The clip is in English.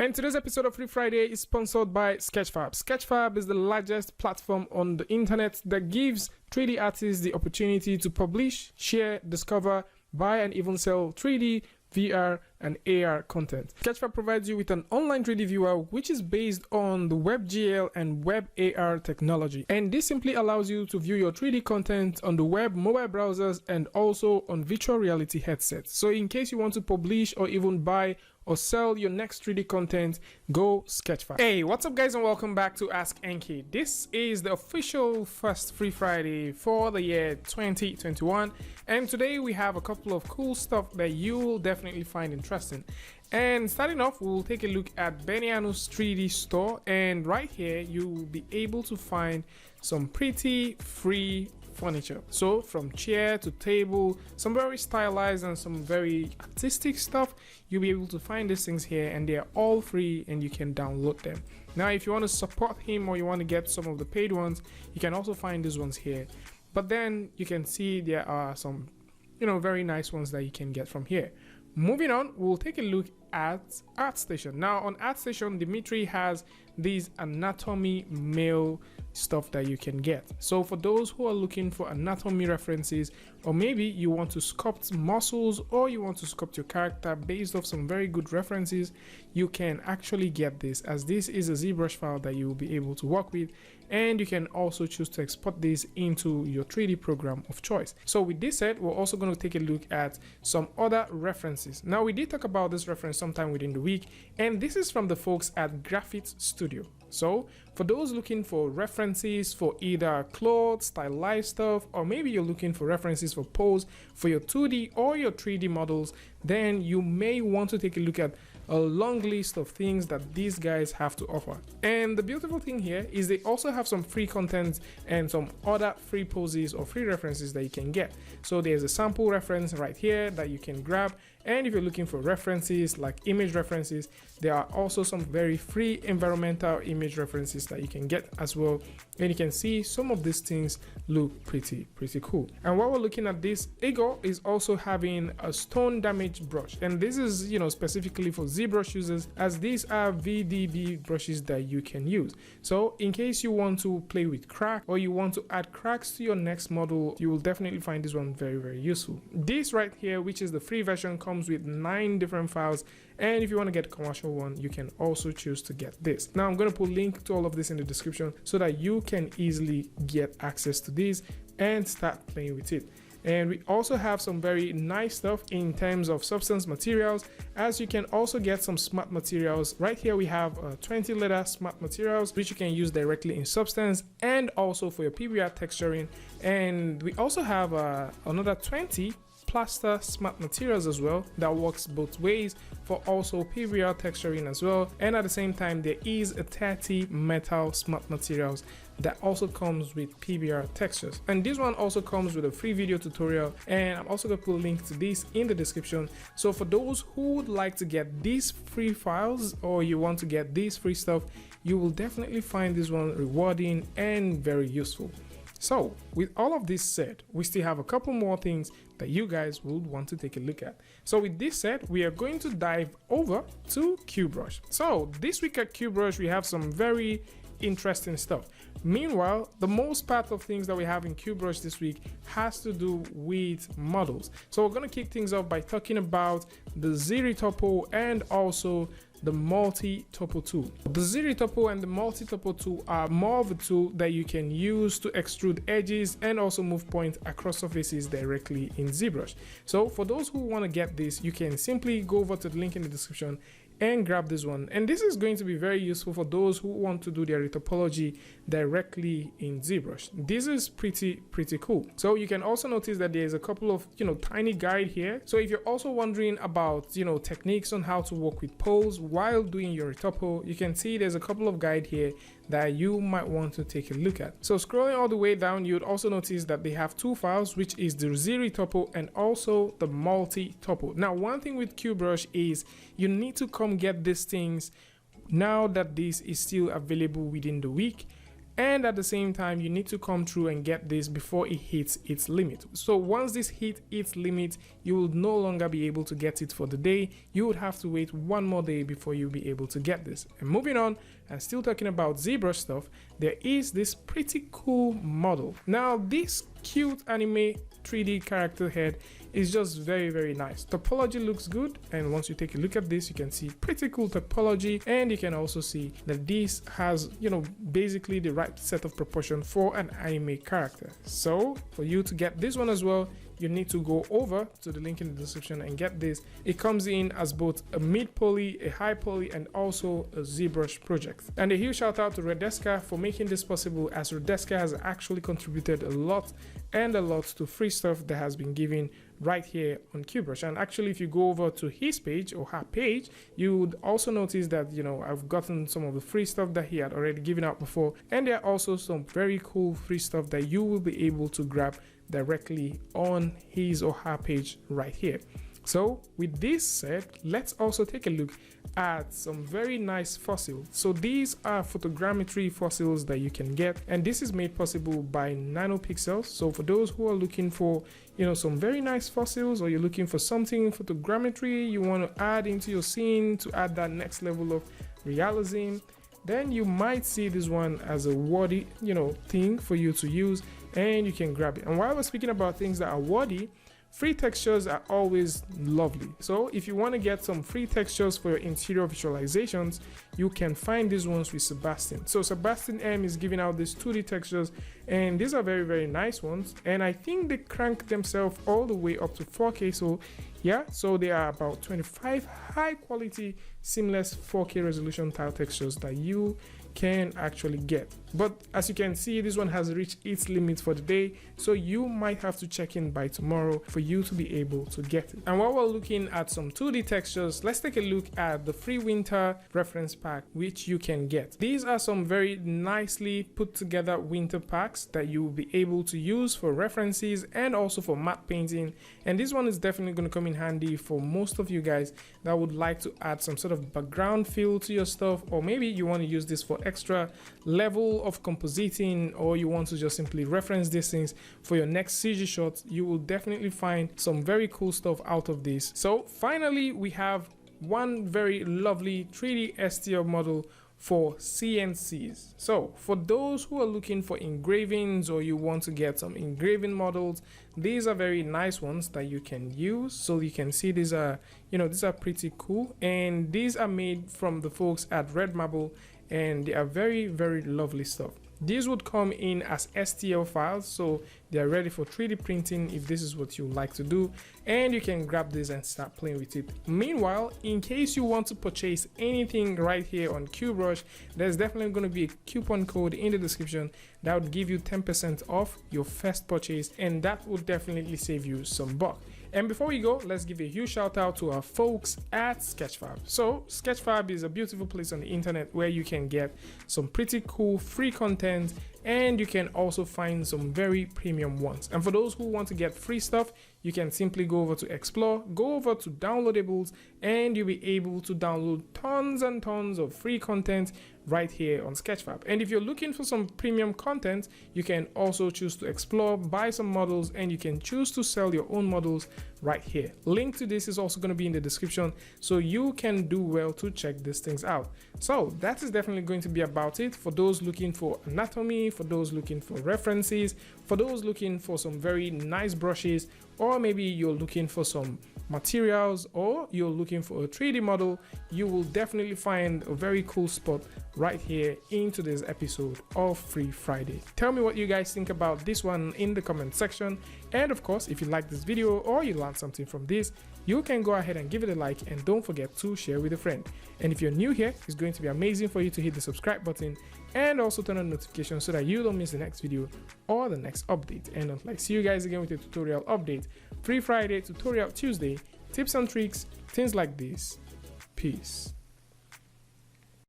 And today's episode of Free Friday is sponsored by Sketchfab. Sketchfab is the largest platform on the internet that gives 3D artists the opportunity to publish, share, discover, buy, and even sell 3D, VR, and AR content. Sketchfab provides you with an online 3D viewer which is based on the WebGL and WebAR technology. And this simply allows you to view your 3D content on the web, mobile browsers, and also on virtual reality headsets. So in case you want to publish or even buy or sell your next 3D content, go Sketchfab. Hey, what's up guys, and welcome back to askNK. This is the official first Free Friday for the year 2021, and today we have a couple of cool stuff that you'll definitely find interesting. And starting off, we'll take a look at Benianus 3D store, and right here you will be able to find some pretty free furniture. So from chair to table, some very stylized and some very artistic stuff, you'll be able to find these things here, and they're all free and you can download them. Now if you want to support him or you want to get some of the paid ones, you can also find these ones here. But then you can see there are some, very nice ones that you can get from here. Moving on, we'll take a look at ArtStation. Now on ArtStation, Dimitri has these anatomy mail stuff that you can get. So for those who are looking for anatomy references, or maybe you want to sculpt muscles or you want to sculpt your character based off some very good references, you can actually get this, as this is a ZBrush file that you will be able to work with, and you can also choose to export this into your 3D program of choice. So with this said, we're also going to take a look at some other references. Now we did talk about this reference sometime within the week, and this is from the folks at Graphite Studio. So for those looking for references for either clothes, stylized stuff, or maybe you're looking for references for pose for your 2D or your 3D models, then you may want to take a look at a long list of things that these guys have to offer. And the beautiful thing here is they also have some free content and some other free poses or free references that you can get. So there's a sample reference right here that you can grab, and if you're looking for references like image references, there are also some very free environmental image references that you can get as well. And you can see some of these things look pretty cool. And while we're looking at this, Igor is also having a stone damage brush, and this is specifically for ZBrush users, as these are VDB brushes that you can use. So in case you want to play with crack or you want to add cracks to your next model, you will definitely find this one very useful. This right here, which is the free version, comes with 9 different files, and if you want to get a commercial one, you can also choose to get this. Now I'm going to put a link to all of this in the description so that you can easily get access to this and start playing with it. And we also have some very nice stuff in terms of substance materials, as you can also get some smart materials. Right here we have 20 letter smart materials which you can use directly in Substance and also for your PBR texturing, and we also have another 20 Plaster smart materials as well that works both ways for also PBR texturing as well. And at the same time, there is a 30 metal smart materials that also comes with PBR textures, and this one also comes with a free video tutorial, and I'm also going to put a link to this in the description. So for those who would like to get these free files or you want to get this free stuff, you will definitely find this one rewarding and very useful. So with all of this said, we still have a couple more things that you guys would want to take a look at. So with this said, we are going to dive over to CUBEBRUSH. So this week at CUBEBRUSH, we have some very interesting stuff. Meanwhile, the most part of things that we have in CUBEBRUSH this week has to do with models. So we're going to kick things off by talking about the ZRetopo and also the MultiTopo tool. The ZRetopo and the MultiTopo tool are more of a tool that you can use to extrude edges and also move points across surfaces directly in ZBrush. So for those who want to get this, you can simply go over to the link in the description and grab this one, and this is going to be very useful for those who want to do their retopology directly in ZBrush. This is pretty cool. So you can also notice that there's a couple of tiny guide here. So if you're also wondering about techniques on how to work with pose while doing your retopo, you can see there's a couple of guide here that you might want to take a look at. So scrolling all the way down, you'd also notice that they have 2 files, which is the ZRetopo and also the MultiTopo. Now one thing with CUBEBRUSH is you need to come get these things now that this is still available within the week, and at the same time you need to come through and get this before it hits its limit. So once this hits its limit, you will no longer be able to get it for the day. You would have to wait one more day before you'll be able to get this. And moving on, and still talking about ZBrush stuff, there is this pretty cool model. Now this cute anime 3D character head is just very nice. Topology looks good, and once you take a look at this, you can see pretty cool topology, and you can also see that this has, you know, basically the right set of proportion for an anime character. So for you to get this one as well, you need to go over to the link in the description and get this. It comes in as both a mid poly, a high poly, and also a ZBrush project. And a huge shout out to Redeska for making this possible, as Redeska has actually contributed a lot to free stuff that has been given right here on CUBEBRUSH. And actually, if you go over to his page or her page, you would also notice that, you know, I've gotten some of the free stuff that he had already given out before, and there are also some very cool free stuff that you will be able to grab directly on his or her page right here. So with this said, let's also take a look at some very nice fossils. So these are photogrammetry fossils that you can get, and this is made possible by nanopixels. So for those who are looking for, you know, some very nice fossils, or you're looking for something in photogrammetry you want to add into your scene to add that next level of realism, then you might see this one as a worthy, you know, thing for you to use, and you can grab it. And while we're speaking about things that are worthy, free textures are always lovely. So if you want to get some free textures for your interior visualizations, you can find these ones with Sebastian. So Sebastian M is giving out these 2D textures, and these are very nice ones, and I think they crank themselves all the way up to 4K. So yeah, so they are about 25 high quality seamless 4K resolution tile textures that you can actually get. But as you can see, this one has reached its limit for the day, so you might have to check in by tomorrow for you to be able to get it. And while we're looking at some 2D textures, let's take a look at the free winter reference pack which you can get. These are some very nicely put together winter packs that you will be able to use for references and also for matte painting, and this one is definitely going to come in handy for most of you guys that would like to add some sort of background feel to your stuff, or maybe you want to use this for extra level of compositing, or you want to just simply reference these things for your next CG shot. You will definitely find some very cool stuff out of this. So finally, we have one very lovely 3D STL model for CNCs. So for those who are looking for engravings, or you want to get some engraving models, these are very nice ones that you can use. So you can see these are, you know, these are pretty cool, and these are made from the folks at Red Marble, and they are very lovely stuff. These would come in as STL files, so they are ready for 3D printing if this is what you like to do, and you can grab this and start playing with it. Meanwhile, in case you want to purchase anything right here on CUBEBRUSH, there's definitely going to be a coupon code in the description that would give you 10% off your first purchase, and that would definitely save you some buck. And before we go, let's give a huge shout out to our folks at Sketchfab. So Sketchfab is a beautiful place on the internet where you can get some pretty cool free content, and you can also find some very premium ones. And for those who want to get free stuff, you can simply go over to Explore, go over to Downloadables, and you'll be able to download tons and tons of free content right here on Sketchfab. And if you're looking for some premium content, you can also choose to explore, buy some models, and you can choose to sell your own models right here. Link to this is also going to be in the description, so you can do well to check these things out. So that is definitely going to be about it for those looking for anatomy, for those looking for references, for those looking for some very nice brushes, or maybe you're looking for some materials, or you're looking for a 3D model. You will definitely find a very cool spot right here in today's episode of Free Friday. Tell me what you guys think about this one in the comment section, and of course, if you like this video or you learned something from this, you can go ahead and give it a like, and don't forget to share with a friend. And if you're new here, it's going to be amazing for you to hit the subscribe button and also turn on notifications so that you don't miss the next video or the next update. And I'd like to see you guys again with a tutorial update. Free Friday, tutorial Tuesday, tips and tricks, things like this. Peace.